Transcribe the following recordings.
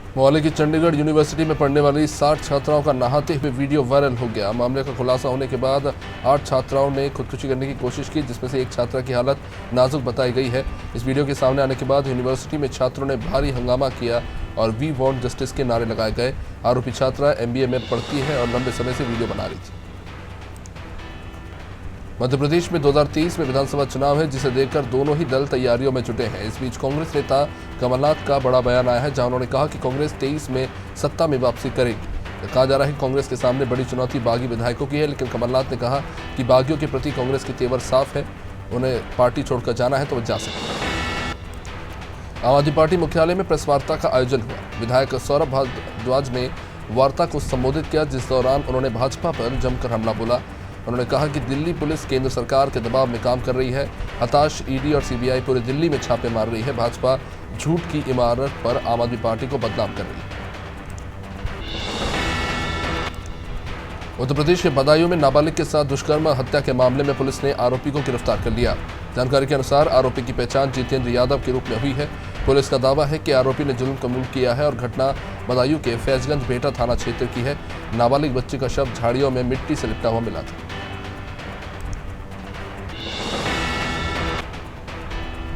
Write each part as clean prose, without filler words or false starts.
मोहाली की चंडीगढ़ यूनिवर्सिटी में पढ़ने वाली 60 छात्राओं का नहाते हुए वीडियो वायरल हो गया। मामले का खुलासा होने के बाद 8 छात्राओं ने खुदकुशी करने की कोशिश की, जिसमें से एक छात्रा की हालत नाजुक बताई गई है। इस वीडियो के सामने आने के बाद यूनिवर्सिटी में छात्रों ने भारी हंगामा किया और वी वांट जस्टिस के नारे लगाए गए। आरोपी छात्रा MBA में पढ़ती है और लंबे समय से वीडियो बना रही थी। मध्य प्रदेश में 2023 में विधानसभा चुनाव है, जिसे देखकर दोनों ही दल तैयारियों में जुटे हैं। इस बीच कांग्रेस नेता कमलनाथ का बड़ा बयान आया है, जहां उन्होंने कहा कि कांग्रेस 23 में सत्ता में वापसी करेगी। कहा जा रहा है कि कांग्रेस के सामने बड़ी चुनौती बागी विधायकों की है, लेकिन कमलनाथ ने कहा कि बागियों के प्रति कांग्रेस की तेवर साफ है, उन्हें पार्टी छोड़कर जाना है तो वो जा सकते हैं। आम आदमी पार्टी मुख्यालय में प्रेस वार्ता का आयोजन हुआ। विधायक सौरभ भारद्वाज ने वार्ता को संबोधित किया, जिस दौरान उन्होंने भाजपा पर जमकर हमला बोला। उन्होंने कहा कि दिल्ली पुलिस केंद्र सरकार के दबाव में काम कर रही है। हताश ED और CBI पूरे दिल्ली में छापे मार रही है। भाजपा झूठ की इमारत पर आम आदमी पार्टी को बदनाम कर रही है। उत्तर प्रदेश के बदायूं में नाबालिग के साथ दुष्कर्म हत्या के मामले में पुलिस ने आरोपी को गिरफ्तार कर लिया। जानकारी के अनुसार आरोपी की पहचान जितेंद्र यादव के रूप में हुई है। पुलिस का दावा है कि आरोपी ने जुल्म कबूल किया है और घटना बदायूं के फैजगंज बेटा थाना क्षेत्र की है। नाबालिग बच्चे का शव झाड़ियों में मिट्टी से लिपटा हुआ मिला था।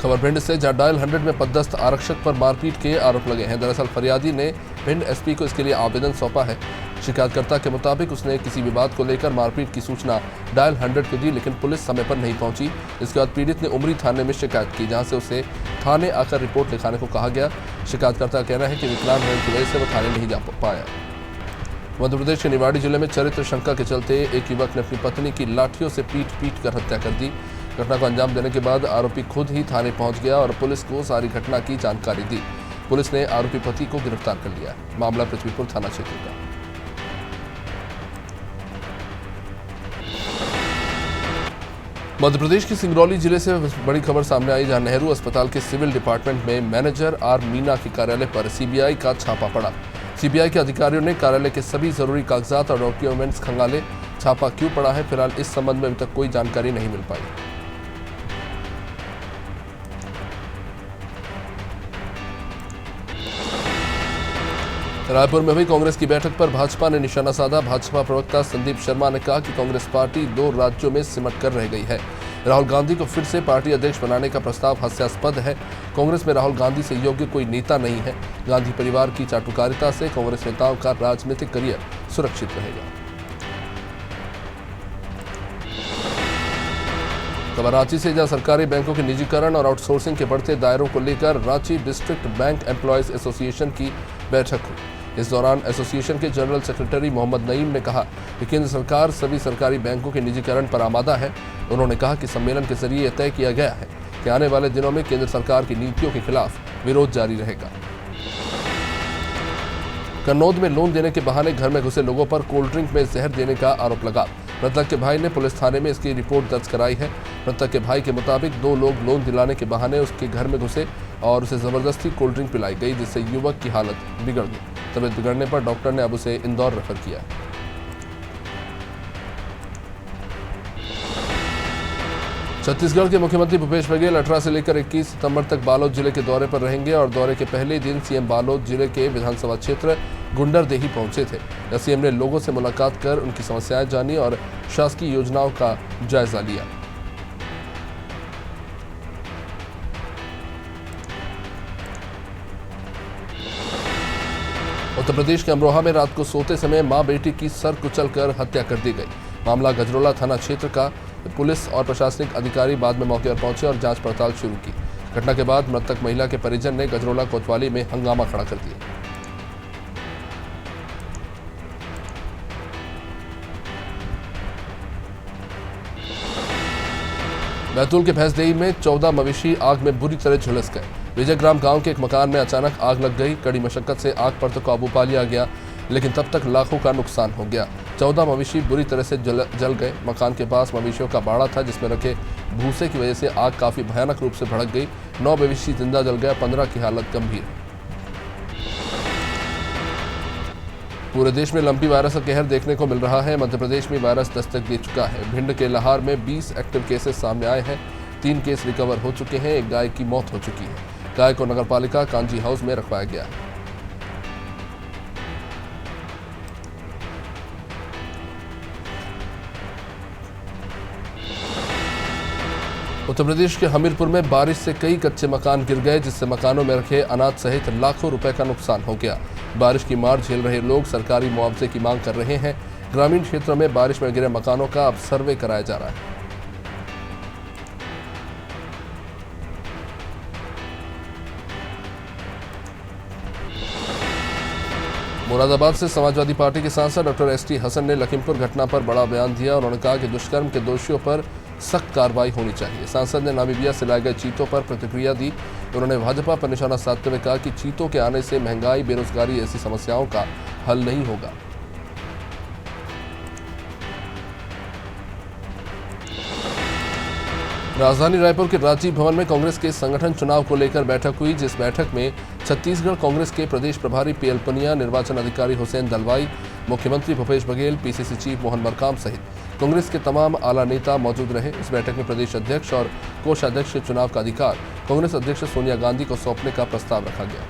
खबर भिंड से, जहां डायल 100 में पदस्थ आरक्षक पर मारपीट के आरोप लगे हैं। दरअसल फरियादी ने भिंड SP को इसके लिए आवेदन सौंपा है। शिकायतकर्ता के मुताबिक उसने किसी विवाद को लेकर मारपीट की सूचना डायल 100 को दी, लेकिन पुलिस समय पर नहीं पहुंची। इसके बाद पीड़ित ने उमरी थाने में शिकायत की, जहां से उसे थाने आकर रिपोर्ट लिखाने को कहा गया। शिकायतकर्ता का कहना है कि विकलांग होने की वजह से वो थाने नहीं जा पाया। मध्य प्रदेश के निवाड़ी जिले में चरित्र शंका के चलते एक युवक ने अपनी पत्नी की लाठियों से पीट कर हत्या कर दी। घटना को अंजाम देने के बाद आरोपी खुद ही थाने पहुंच गया और पुलिस को सारी घटना की जानकारी दी। पुलिस ने आरोपी पति को गिरफ्तार कर लिया। मामला पृथ्वीपुर थाना क्षेत्र का। मध्य प्रदेश के सिंगरौली जिले से बड़ी खबर सामने आई, जहां नेहरू अस्पताल के सिविल डिपार्टमेंट में मैनेजर R मीना के कार्यालय पर CBI का छापा पड़ा। CBI के अधिकारियों ने कार्यालय के सभी जरूरी कागजात और डॉक्यूमेंट्स खंगाले। छापा क्यों पड़ा है, फिलहाल इस संबंध में अभी तक कोई जानकारी नहीं मिल पाई। रायपुर में हुई कांग्रेस की बैठक पर भाजपा ने निशाना साधा। भाजपा प्रवक्ता संदीप शर्मा ने कहा कि कांग्रेस पार्टी 2 राज्यों में सिमट कर रह गई है। राहुल गांधी को फिर से पार्टी अध्यक्ष बनाने का प्रस्ताव हास्यास्पद है। कांग्रेस में राहुल गांधी से योग्य कोई नेता नहीं है। गांधी परिवार की चाटुकारिता से कांग्रेस नेताओं का राजनीतिक करियर सुरक्षित रहेगा। खबर रांची से, जहां सरकारी बैंकों के निजीकरण और आउटसोर्सिंग के बढ़ते दायरों को लेकर Ranchi district bank employees association की बैठक हुई। इस दौरान एसोसिएशन के जनरल सेक्रेटरी मोहम्मद नईम ने कहा कि केंद्र सरकार सभी सरकारी बैंकों के निजीकरण पर आमादा है। उन्होंने कहा कि सम्मेलन के जरिए तय किया गया है कि आने वाले दिनों में केंद्र सरकार की नीतियों के खिलाफ विरोध जारी रहेगा। कन्नौज में लोन देने के बहाने घर में घुसे लोगों पर कोल्ड ड्रिंक में जहर देने का आरोप लगा। मृतक के भाई ने पुलिस थाने में इसकी रिपोर्ट दर्ज कराई है। मृतक के भाई के मुताबिक 2 लोग लोन दिलाने के बहाने उसके घर में घुसे और उसे जबरदस्ती कोल्ड ड्रिंक पिलाई गई, जिससे युवक की हालत बिगड़ गई। तबीयत बिगड़ने पर डॉक्टर ने अब उसे इंदौर रेफर किया। छत्तीसगढ़ के मुख्यमंत्री भूपेश बघेल 18 से लेकर 21 सितंबर तक बालोद जिले के दौरे पर रहेंगे और दौरे के पहले दिन CM बालोद जिले के विधानसभा क्षेत्र गुंडरदेही पहुंचे थे। CM ने लोगों से मुलाकात कर उनकी समस्याएं जानी और शासकीय योजनाओं का जायजा लिया। उत्तर प्रदेश के अमरोहा में रात को सोते समय मां बेटी की सर कुचलकर हत्या कर दी गई। मामला गजरोला थाना क्षेत्र का। पुलिस और प्रशासनिक अधिकारी बाद में मौके पर पहुंचे और जांच पड़ताल शुरू की। घटना के बाद मृतक महिला के परिजन ने गजरोला कोतवाली में हंगामा खड़ा कर दिया। बैतूल के भैंसदेही में 14 मवेशी आग में बुरी तरह झुलस गए। विजयग्राम गांव के एक मकान में अचानक आग लग गई। कड़ी मशक्कत से आग पर तो काबू पा लिया गया, लेकिन तब तक लाखों का नुकसान हो गया। 14 मवेशी बुरी तरह से जल गए। मकान के पास मवेशियों का बाड़ा था, जिसमें रखे भूसे की वजह से आग काफी भयानक रूप से भड़क गई। 9 मवेशी जिंदा जल गया, 15 की हालत गंभीर है। पूरे देश में लंपी वायरस का कहर देखने को मिल रहा है। मध्य प्रदेश में वायरस दस्तक दे चुका है। भिंड के लहार में 20 एक्टिव केसेस सामने आए हैं। 3 केस रिकवर हो चुके हैं। एक गाय की मौत हो चुकी है। गाय को नगरपालिका कांजी हाउस में रखवाया गया है। उत्तर प्रदेश के हमीरपुर में बारिश से कई कच्चे मकान गिर गए, जिससे मकानों में रखे अनाज सहित लाखों रुपए का नुकसान हो गया। बारिश की मार झेल रहे लोग सरकारी मुआवजे की मांग कर रहे हैं। ग्रामीण क्षेत्रों में बारिश में गिरे मकानों का अब सर्वे कराया जा रहा है। मुरादाबाद से समाजवादी पार्टी के सांसद डॉक्टर एसटी हसन ने लखीमपुर घटना पर बड़ा बयान दिया। उन्होंने कहा कि दुष्कर्म के दोषियों पर सख्त कार्रवाई होनी चाहिए। सांसद ने नामीबिया से लाए गए चीतों पर प्रतिक्रिया दी। उन्होंने भाजपा पर निशाना साधते हुए कहा कि चीतों के आने से महंगाई, बेरोजगारी ऐसी समस्याओं का हल नहीं होगा। राजधानी रायपुर के राजीव भवन में कांग्रेस के संगठन चुनाव को लेकर बैठक हुई, जिस बैठक में छत्तीसगढ़ कांग्रेस के प्रदेश प्रभारी पीएल पुनिया, निर्वाचन अधिकारी हुसैन दलवाई, मुख्यमंत्री भूपेश बघेल, पीसीसी चीफ मोहन मरकाम सहित कांग्रेस के तमाम आला नेता मौजूद रहे। इस बैठक में प्रदेश अध्यक्ष और कोषाध्यक्ष चुनाव का अधिकार कांग्रेस अध्यक्ष सोनिया गांधी को सौंपने का प्रस्ताव रखा गया।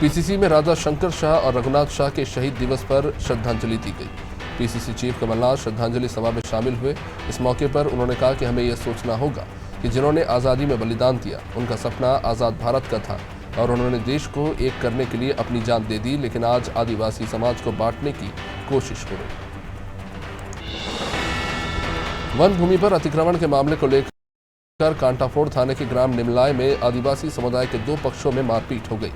पीसीसी में राजा शंकर शाह और रघुनाथ शाह के शहीद दिवस पर श्रद्धांजलि दी गई। पीसीसी चीफ कमलनाथ श्रद्धांजलि सभा में शामिल हुए। इस मौके पर उन्होंने कहा कि हमें यह सोचना होगा कि जिन्होंने आज़ादी में बलिदान दिया, उनका सपना आज़ाद भारत का था और उन्होंने देश को एक करने के लिए अपनी जान दे दी, लेकिन आज आदिवासी समाज को बांटने की कोशिश हो रही। वन भूमि पर अतिक्रमण के मामले को लेकर कांटाफोड़ थाने के ग्राम निमलाय में आदिवासी समुदाय के दो पक्षों में मारपीट हो गई।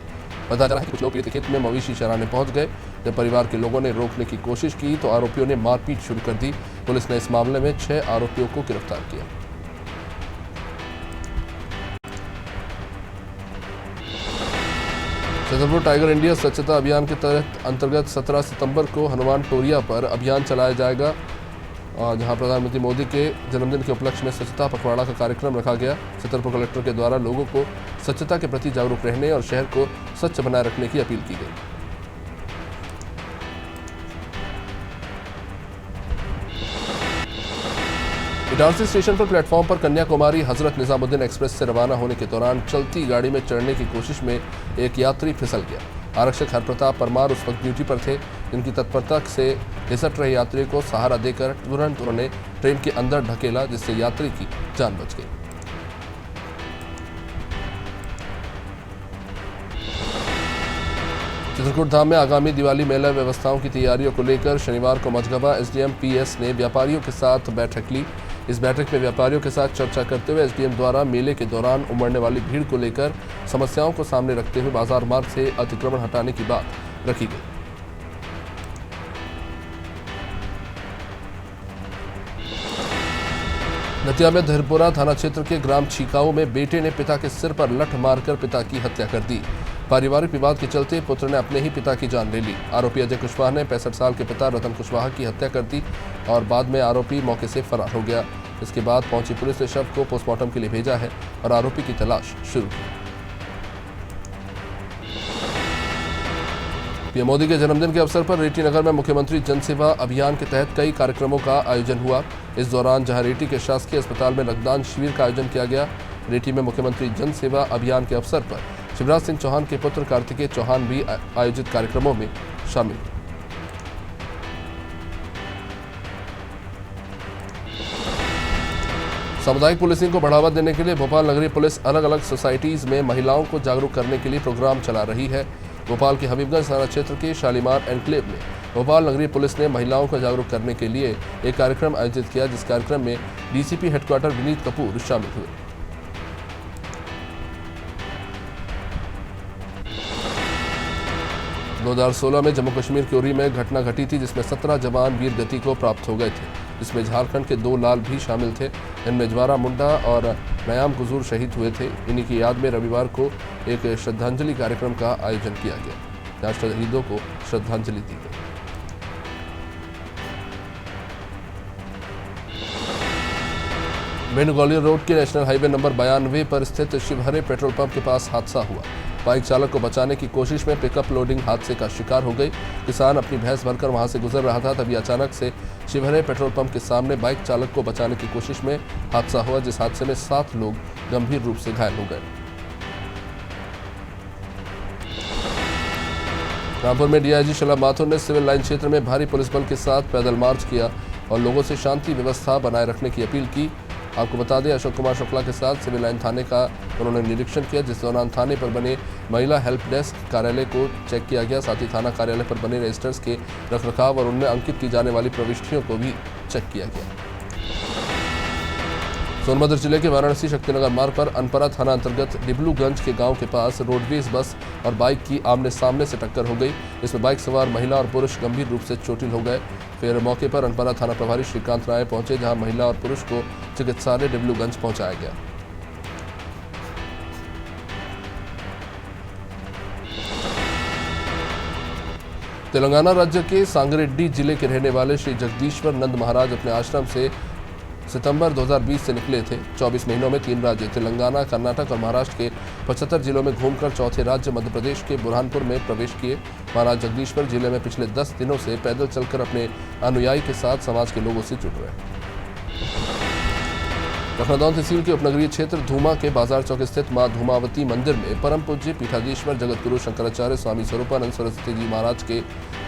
पता चला है कि कुछ लोग खेत में मवेशी चराने पहुंच गए। जब परिवार के लोगों ने रोकने की कोशिश की तो आरोपियों ने मारपीट शुरू कर दी। पुलिस ने इस मामले में 6 आरोपियों को गिरफ्तार किया। छतरपुर टाइगर इंडिया स्वच्छता अभियान के तहत अंतर्गत 17 सितंबर को हनुमान टोरिया पर अभियान चलाया जाएगा, जहां प्रधानमंत्री मोदी के जन्मदिन के उपलक्ष्य में स्वच्छता पखवाड़ा का कार्यक्रम रखा गया। छतरपुर कलेक्टर के द्वारा लोगों को स्वच्छता के प्रति जागरूक रहने और शहर को स्वच्छ बनाए रखने की अपील की गई। इटारसी स्टेशन पर प्लेटफॉर्म पर कन्याकुमारी हजरत निजामुद्दीन एक्सप्रेस से रवाना होने के दौरान चलती गाड़ी में चढ़ने की कोशिश में एक यात्री फिसल गया। आरक्षक हरप्रताप परमार उस वक्त ड्यूटी पर थे। जिनकी तत्परता से घिसट रहे यात्री को सहारा देकर तुरंत उन्होंने ट्रेन के अंदर ढकेला, जिससे यात्री की जान बच गई। चित्रकूट धाम में आगामी दिवाली मेला व्यवस्थाओं की तैयारियों को लेकर शनिवार को मझगवा एसडीएम पीएस ने व्यापारियों के साथ बैठक ली। इस बैठक में व्यापारियों के साथ चर्चा करते हुए एसडीएम द्वारा मेले के दौरान उमड़ने वाली भीड़ को लेकर समस्याओं को सामने रखते हुए बाजार मार्ग से अतिक्रमण हटाने की बात रखी गई। दतिया में धरपुरा थाना क्षेत्र के ग्राम छीकाऊ में बेटे ने पिता के सिर पर लठ मारकर पिता की हत्या कर दी। पारिवारिक विवाद के चलते पुत्र ने अपने ही पिता की जान ले ली। आरोपी अजय कुशवाहा ने 65 साल के पिता रतन कुशवाहा की हत्या कर दी और बाद में आरोपी मौके से फरार हो गया। इसके बाद पहुंची पुलिस ने शव को पोस्टमार्टम के लिए भेजा है और आरोपी की तलाश शुरू की। पीएम मोदी के जन्मदिन के अवसर पर रेटी नगर में मुख्यमंत्री जनसेवा अभियान के तहत कई कार्यक्रमों का आयोजन हुआ। इस दौरान जहां रेटी के शासकीय अस्पताल में रक्तदान शिविर का आयोजन किया गया, रेटी में मुख्यमंत्री जनसेवा अभियान के अवसर पर शिवराज सिंह चौहान के पुत्र कार्तिकेय चौहान भी आयोजित कार्यक्रमों में शामिल हुए। सामुदायिक पुलिसिंग को बढ़ावा देने के लिए भोपाल नगरीय पुलिस अलग अलग सोसाइटीज में महिलाओं को जागरूक करने के लिए प्रोग्राम चला रही है। भोपाल के हबीबगंज थाना क्षेत्र के शालीमार एनक्लेव में भोपाल नगरीय पुलिस ने महिलाओं को जागरूक करने के लिए एक कार्यक्रम आयोजित किया, जिस कार्यक्रम में डीसीपी हेडक्वार्टर विनीत कपूर शामिल हुए। दो 2016 में जम्मू कश्मीर के उरी में घटना घटी थी, जिसमें 17 जवान वीर गति को प्राप्त हो गए थे, जिसमें झारखंड के 2 लाल भी शामिल थे। इनमें ज्वारा मुंडा और नयाम गुजूर शहीद हुए थे। इन्हीं की याद में रविवार को एक श्रद्धांजलि कार्यक्रम का आयोजन किया गया, जहां शहीदों को श्रद्धांजलि दी गई। भिंड ग्वालियर रोड के नेशनल हाईवे नंबर 92 पर स्थित शिवहरे पेट्रोल पंप के पास हादसा हुआ। बाइक चालक को बचाने की कोशिश में पिकअप लोडिंग हादसे का शिकार हो गई। किसान अपनी भैंस भरकर वहां से गुजर रहा था, तभी अचानक से शिवहरे पेट्रोल पंप के सामने बाइक चालक को बचाने की कोशिश में हादसा हुआ, जिस हादसे में 7 लोग गंभीर रूप से घायल हो गए। रामपुर में डीआईजी शलभ माथुर ने सिविल लाइन क्षेत्र में भारी पुलिस बल के साथ पैदल मार्च किया। और लोगों से शांति व्यवस्था बनाए रखने की अपील की। आपको बता दें, अशोक कुमार शुक्ला के साथ सिविल लाइन थाने का उन्होंने निरीक्षण किया, जिस दौरान थाने पर बने महिला हेल्प डेस्क कार्यालय को चेक किया गया। साथ ही थाना कार्यालय पर बने रजिस्टर्स के रखरखाव और उनमें अंकित की जाने वाली प्रविष्टियों को भी चेक किया गया। सोनभद्र जिले के वाराणसी शक्तिनगर मार्ग पर अनपरा थाना अंतर्गत डिबलूगंज के गांव के पास रोडवेज बस और बाइक की आमने सामने से टक्कर हो गई। इसमें बाइक सवार महिला और पुरुष गंभीर रूप से चोटिल हो गए। फिर मौके पर अनपरा थाना प्रभारी श्रीकांत राय पहुंचे, जहां महिला और पुरुष को चिकित्सालय डिबलूगंज पहुंचाया गया। तेलंगाना राज्य के सांगरेड्डी जिले के रहने वाले श्री जगदीश्वर नंद महाराज अपने आश्रम से सितंबर 2020 से निकले थे। 24 महीनों में 3 राज्य तेलंगाना, कर्नाटक और महाराष्ट्र के 75 जिलों में घूमकर चौथे राज्य मध्य प्रदेश के बुरहानपुर में प्रवेश किए। महाराज जगदीश्वर जिले में पिछले 10 दिनों से पैदल चलकर अपने अनुयायी के साथ समाज के लोगों से जुड़ रहे हैं। लखनऊ तहसील के उपनगरीय क्षेत्र धूमा के बाजार चौक स्थित मां धूमावती मंदिर में परम पूज्य पीठाधीश्वर जगतगुरु शंकराचार्य स्वामी स्वरूपानंद सरस्वती जी महाराज के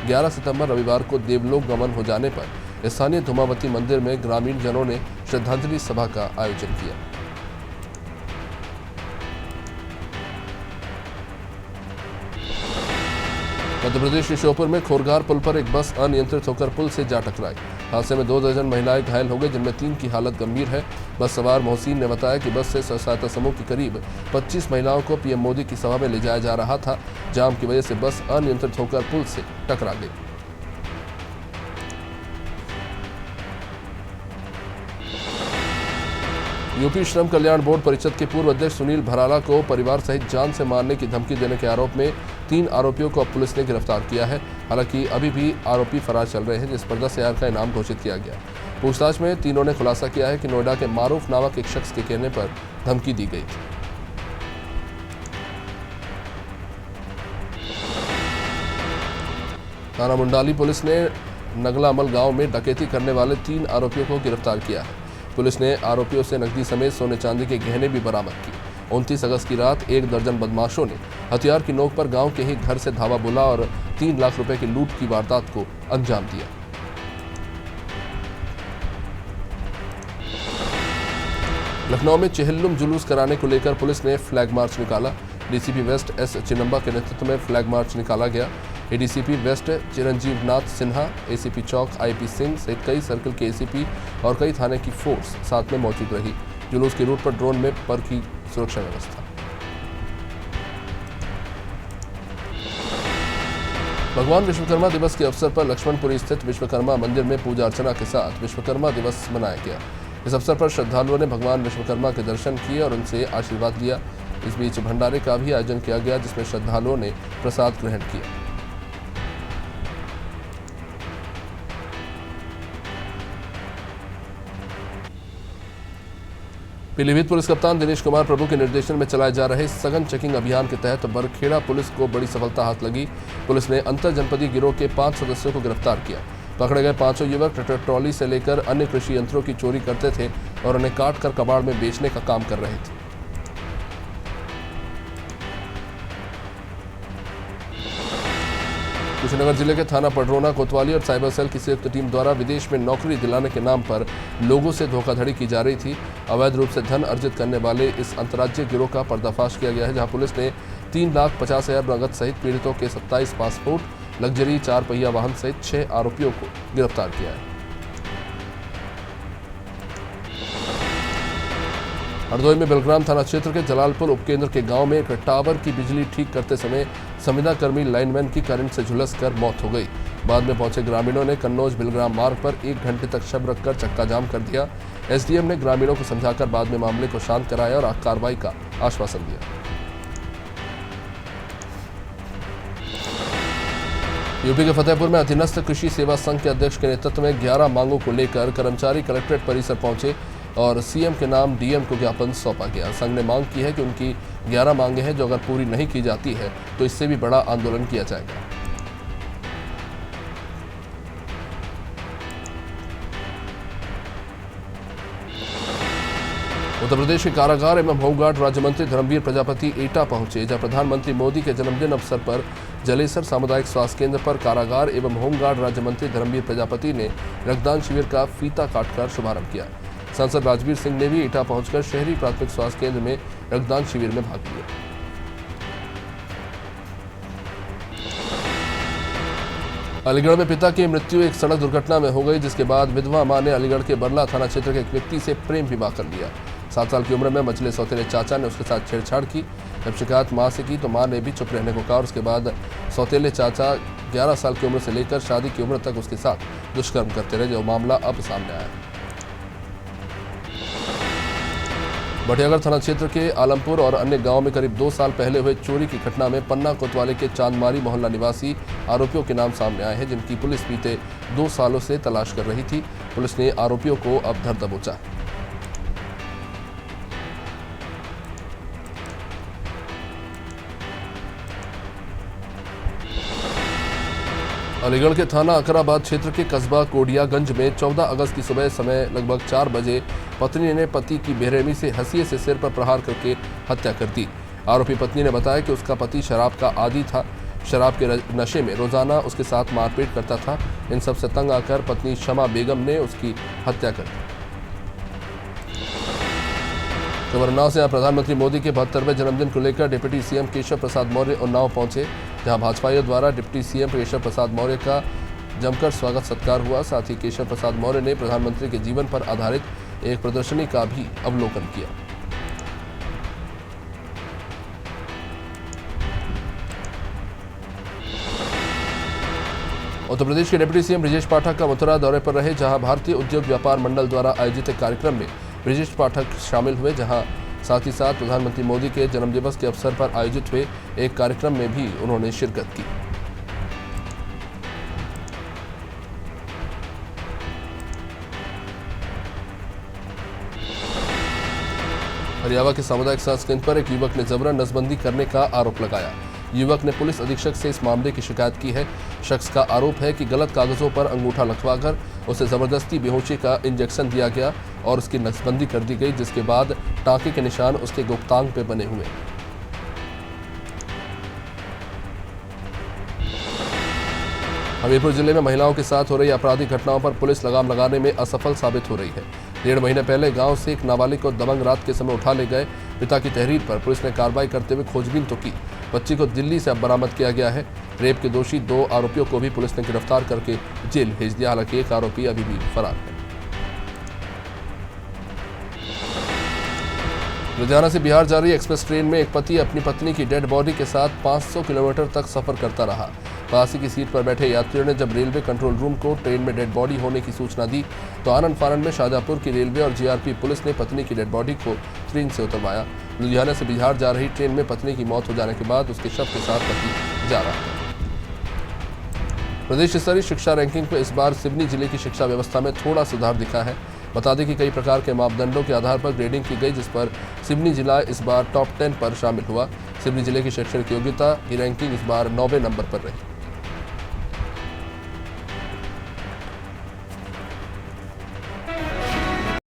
11 सितंबर रविवार को देवलोक गमन हो जाने पर स्थानीय धूमावती मंदिर में ग्रामीण जनों ने श्रद्धांजलि सभा का आयोजन किया। मध्य प्रदेश के श्योपुर में खोरगार पुल पर एक बस अनियंत्रित होकर पुल से जा टकराई। हादसे में 2 दर्जन महिलाएं घायल हो गई, जिनमें 3 की हालत गंभीर है। बस सवार मोहसिन ने बताया कि बस से स्व सहायता समूह की करीब 25 महिलाओं को पीएम मोदी की सभा में ले जाया जा रहा था। जाम की वजह से बस अनियंत्रित होकर पुल से टकरा गई। यूपी श्रम कल्याण बोर्ड परिषद के पूर्व अध्यक्ष सुनील भराला को परिवार सहित जान से मारने की धमकी देने के आरोप में 3 आरोपियों को अब पुलिस ने गिरफ्तार किया है। हालांकि अभी भी आरोपी फरार चल रहे हैं, जिस पर 10,000 का इनाम घोषित किया गया। पूछताछ में तीनों ने खुलासा किया है कि नोएडा के मारूफ नामक एक शख्स के कहने पर धमकी दी गई थी। थाना मुंडाली पुलिस ने नगलामल गांव में डकैती करने वाले 3 आरोपियों को गिरफ्तार किया है। पुलिस ने आरोपियों से नकदी समेत सोने चांदी के गहने भी बरामद किए। 29 अगस्त की रात 1 दर्जन बदमाशों ने हथियार की नोक पर गांव के ही घर से धावा बोला और 3 लाख रुपए की लूट की वारदात को अंजाम दिया। लखनऊ में चेहल्लुम जुलूस कराने को लेकर पुलिस ने फ्लैग मार्च निकाला। डीसीपी वेस्ट एस चिदम्बा के नेतृत्व में फ्लैग मार्च निकाला गया। एडीसीपी वेस्ट चिरंजीव नाथ सिन्हा, एसीपी चौक आईपी सिंह सहित कई सर्कल के एसीपी और कई थाने की फोर्स साथ में मौजूद रही। जुलूस के रूट पर ड्रोन में पर की सुरक्षा व्यवस्था। भगवान विश्वकर्मा दिवस के अवसर पर लक्ष्मणपुरी स्थित विश्वकर्मा मंदिर में पूजा अर्चना के साथ विश्वकर्मा दिवस मनाया गया। इस अवसर पर श्रद्धालुओं ने भगवान विश्वकर्मा के दर्शन किए और उनसे आशीर्वाद लिया। इस बीच भंडारे का भी आयोजन किया गया, जिसमें श्रद्धालुओं ने प्रसाद ग्रहण किया। पीलीभीत पुलिस कप्तान दिनेश कुमार प्रभु के निर्देशन में चलाए जा रहे सघन चेकिंग अभियान के तहत बरखेड़ा पुलिस को बड़ी सफलता हाथ लगी। पुलिस ने अंतर जनपदीय गिरोह के 5 सदस्यों को गिरफ्तार किया। पकड़े गए 5 युवक ट्रैक्टर ट्रॉली से लेकर अन्य कृषि यंत्रों की चोरी करते थे और उन्हें काट कर कबाड़ में बेचने का काम कर रहे थे। कुशीनगर जिले के थाना पडरौना, कोतवाली और साइबर सेल की संयुक्त टीम द्वारा विदेश में नौकरी दिलाने के नाम पर लोगों से धोखाधड़ी की जा रही थी। अवैध रूप से धन अर्जित करने वाले इस अंतर्राज्यीय गिरोह का पर्दाफाश किया गया है, जहां पुलिस ने 3,50,000 नगद सहित पीड़ितों के 27 पासपोर्ट, लग्जरी 4 पहिया वाहन सहित 6 आरोपियों को गिरफ्तार किया है। हरदोई में बेलग्राम थाना क्षेत्र के जलालपुर उपकेंद्र के गांव में एक टावर की बिजली ठीक करते समय संविदा कर्मी लाइनमैन की करंट से झुलसकर मौत हो गई। बाद में पहुंचे ग्रामीणों ने कन्नौज बेलग्राम मार्ग पर 1 घंटे तक शव रखकर चक्का जाम कर दिया। एसडीएम ने ग्रामीणों को समझाकर बाद में मामले को शांत कराया और कार्रवाई का आश्वासन दिया। यूपी के फतेहपुर में अधीनस्थ कृषि सेवा संघ के अध्यक्ष के नेतृत्व में 11 मांगों को लेकर कर्मचारी कलेक्ट्रेट परिसर पहुंचे और सीएम के नाम डीएम को ज्ञापन सौंपा गया। संघ ने मांग की है कि उनकी 11 मांगे हैं, जो अगर पूरी नहीं की जाती है तो इससे भी बड़ा आंदोलन किया जाएगा। उत्तर प्रदेश के कारागार एवं होमगार्ड राज्य मंत्री धर्मवीर प्रजापति एटा पहुंचे, जहां प्रधानमंत्री मोदी के जन्मदिन अवसर पर जलेसर सामुदायिक स्वास्थ्य केंद्र पर कारागार एवं होमगार्ड राज्य मंत्री धर्मवीर प्रजापति ने रक्तदान शिविर का फीता काटकर शुभारंभ किया। सांसद राजवीर सिंह ने भी एटा पहुंचकर शहरी प्राथमिक स्वास्थ्य केंद्र में रक्तदान शिविर में भाग लिया। अलीगढ़ में पिता की मृत्यु एक सड़क दुर्घटना में हो गई, जिसके बाद विधवा मां ने अलीगढ़ के बरला थाना क्षेत्र के एक व्यक्ति से प्रेम विवाह कर लिया। 7 साल की उम्र में मझले सौतेले चाचा ने उसके साथ छेड़छाड़ की। जब शिकायत मां से की तो मां ने भी चुप रहने को कहा और उसके बाद सौतेले चाचा 11 साल की उम्र से लेकर शादी की उम्र तक उसके साथ दुष्कर्म करते रहे, जो मामला अब सामने आया। भटियागढ़ थाना क्षेत्र के आलमपुर और अन्य गांव में करीब 2 साल पहले हुए चोरी की घटना में पन्ना कोतवाली के चांदमारी मोहल्ला निवासी आरोपियों के नाम सामने आए हैं, जिनकी पुलिस बीते 2 सालों से तलाश कर रही थी। पुलिस ने आरोपियों को अब धर दबोचा। अलीगढ़ के थाना अकराबाद क्षेत्र के कस्बा कोडियागंज में 14 अगस्त की सुबह समय लगभग 4 बजे पत्नी ने पति की बेरहमी से हंसिए से सिर पर प्रहार करके हत्या कर दी। आरोपी पत्नी ने बताया कि उसका पति शराब का आदी था। शराब के नशे में रोजाना उसके साथ मारपीट करता था। इन सब से तंग आकर पत्नी शमा बेगम ने उसकी हत्या कर दी। खबर उन्नाव से प्रधानमंत्री मोदी के 72वें जन्मदिन को लेकर डिप्टी सीएम केशव प्रसाद मौर्य उन्नाव पहुंचे, जहां भाजपाइयों द्वारा डिप्टी सीएम केशव प्रसाद मौर्य का जमकर स्वागत सत्कार हुआ। साथ ही केशव प्रसाद मौर्य ने प्रधानमंत्री के जीवन पर आधारित एक प्रदर्शनी का भी अवलोकन किया। उत्तर प्रदेश के डिप्टी सीएम ब्रिजेश पाठक का मथुरा दौरे पर रहे, जहां भारतीय उद्योग व्यापार मंडल द्वारा आयोजित एक कार्यक्रम में ब्रिजेश पाठक शामिल हुए, जहां साथ ही साथ प्रधानमंत्री मोदी के जन्मदिवस के अवसर पर आयोजित हुए एक कार्यक्रम में भी उन्होंने शिरकत की। हरियाणा के सामुदायिक स्वास्थ्य केंद्र पर एक युवक ने जबरन नसबंदी करने का आरोप लगाया। युवक ने पुलिस अधीक्षक से इस मामले की शिकायत की है। शख्स का आरोप है कि गलत कागजों पर अंगूठा लखवाकर उसे जबरदस्ती बेहोशी का इंजेक्शन दिया गया और उसकी नसबंदी कर दी गई, जिसके बाद टांके के निशान उसके गुप्तांग पे बने हुए। हमीरपुर जिले में महिलाओं के साथ हो रही आपराधिक घटनाओं पर पुलिस लगाम लगाने में असफल साबित हो रही है। 1.5 महीने पहले गांव से एक नाबालिग को दबंग रात के समय उठा ले गए। पिता की तहरीर पर पुलिस ने कार्रवाई करते हुए खोजबीन तो की। बच्ची को दिल्ली से अब बरामद किया गया है। रेप के दोषी 2 आरोपियों को भी पुलिस ने गिरफ्तार करके जेल भेज दिया। हालांकि एक आरोपी अभी भी फरार है। लुधियाना से बिहार जा रही एक्सप्रेस ट्रेन में एक पति अपनी पत्नी की डेड बॉडी के साथ 500 किलोमीटर तक सफर करता रहा। पास की सीट पर बैठे यात्रियों ने जब रेलवे कंट्रोल रूम को ट्रेन में डेड बॉडी होने की सूचना दी तो आनंद फानंद में शाहजहांपुर की रेलवे और जीआरपी पुलिस ने पत्नी की डेड बॉडी को ट्रेन से उतरवाया। लुधियाना से बिहार जा रही ट्रेन में पत्नी की मौत हो जाने के बाद उसके शव के साथ पति जा रहा था। प्रदेश स्तरीय शिक्षा रैंकिंग में इस बार सिवनी जिले की शिक्षा व्यवस्था में थोड़ा सुधार दिखा है। बता दें कि कई प्रकार के मापदंडों के आधार पर ग्रेडिंग की गई, जिस पर सिवनी जिला इस बार टॉप 10 पर शामिल हुआ। सिवनी जिले की शैक्षणिक योग्यता की रैंकिंग इस बार 9वें नंबर पर रही।